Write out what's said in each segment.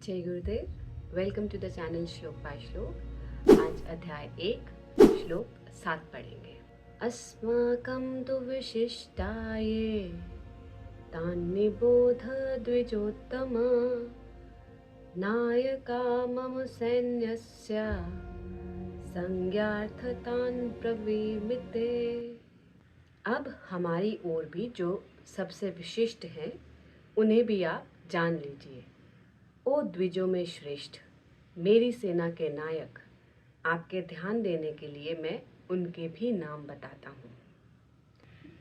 जय गुरुदेव। Welcome to the channel श्लोक bye श्लोक। आज अध्याय 1 श्लोक 7 पढ़ेंगे। अस्माकं तु विशिष्टाये तान्निबोध द्विजोत्तम नायका मम सैन्यस्य संज्ञार्थतान् ब्रवीमिते। अब हमारी ओर भी जो सबसे विशिष्ट हैं उन्हें भी आप जान लीजिए। ओ द्विजों में श्रेष्ठ, मेरी सेना के नायक, आपके ध्यान देने के लिए मैं उनके भी नाम बताता हूँ।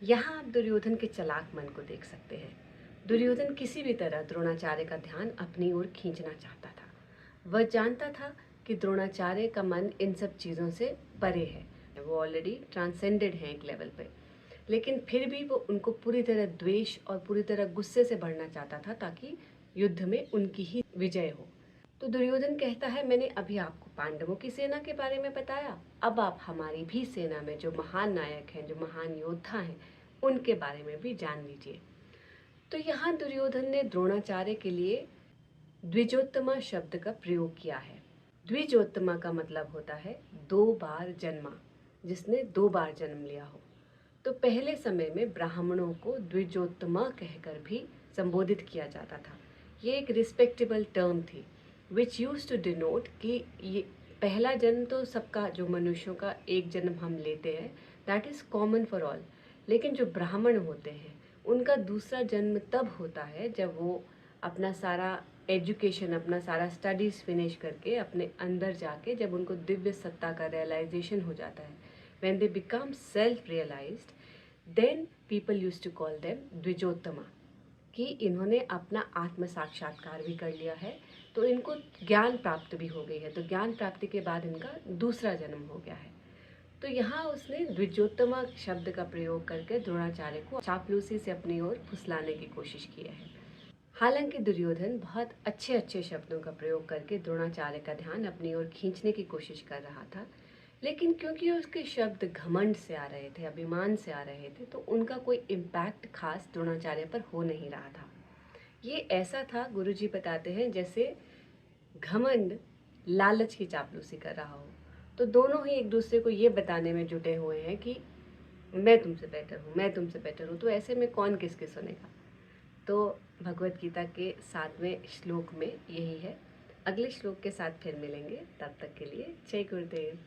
यहाँ आप दुर्योधन के चलाक मन को देख सकते हैं। दुर्योधन किसी भी तरह द्रोणाचार्य का ध्यान अपनी ओर खींचना चाहता था। वह जानता था कि द्रोणाचार्य का मन इन सब चीज़ों से परे है, वो ऑलरेडी ट्रांसेंडेड है एक लेवल पे, लेकिन फिर भी वो उनको पूरी तरह द्वेष और पूरी तरह गुस्से से भरना चाहता था ताकि युद्ध में उनकी ही विजय हो। तो दुर्योधन कहता है, मैंने अभी आपको पांडवों की सेना के बारे में बताया, अब आप हमारी भी सेना में जो महान नायक हैं, जो महान योद्धा हैं, उनके बारे में भी जान लीजिए। तो यहाँ दुर्योधन ने द्रोणाचार्य के लिए द्विजोत्तमा शब्द का प्रयोग किया है। द्विजोत्तमा का मतलब होता है 2 बार जन्मा, जिसने 2 बार जन्म लिया हो। तो पहले समय में ब्राह्मणों को द्विजोत्तमा कहकर भी संबोधित किया जाता था। ये एक रिस्पेक्टेबल टर्म थी विच यूज टू डिनोट कि ये पहला जन्म तो सबका, जो मनुष्यों का एक जन्म हम लेते हैं, that is common for all. लेकिन जो ब्राह्मण होते हैं उनका दूसरा जन्म तब होता है जब वो अपना सारा एजुकेशन, अपना सारा स्टडीज़ फिनिश करके अपने अंदर जाके जब उनको दिव्य सत्ता का रियलाइजेशन हो जाता है, when they become self-realized, then people used to call them द्विजोत्तमा, कि इन्होंने अपना आत्म साक्षात्कार भी कर लिया है, तो इनको ज्ञान प्राप्त भी हो गई है। तो ज्ञान प्राप्ति के बाद इनका दूसरा जन्म हो गया है। तो यहाँ उसने द्विजोत्तमा शब्द का प्रयोग करके द्रोणाचार्य को चापलूसी से अपनी ओर फुसलाने की कोशिश की है। हालांकि दुर्योधन बहुत अच्छे अच्छे शब्दों का प्रयोग करके द्रोणाचार्य का ध्यान अपनी ओर खींचने की कोशिश कर रहा था, लेकिन क्योंकि उसके शब्द घमंड से आ रहे थे, अभिमान से आ रहे थे, तो उनका कोई इम्पैक्ट खास द्रोणाचार्य पर हो नहीं रहा था। ये ऐसा था, गुरुजी बताते हैं, जैसे घमंड लालच की चापलूसी कर रहा हो। तो दोनों ही एक दूसरे को ये बताने में जुटे हुए हैं कि मैं तुमसे बेटर हूँ, मैं तुमसे बेटर हूँ। तो ऐसे में कौन किसके सुनेगा। तो भगवत गीता के 7वें श्लोक में यही है। अगले श्लोक के साथ फिर मिलेंगे, तब तक के लिए जय गुरुदेव।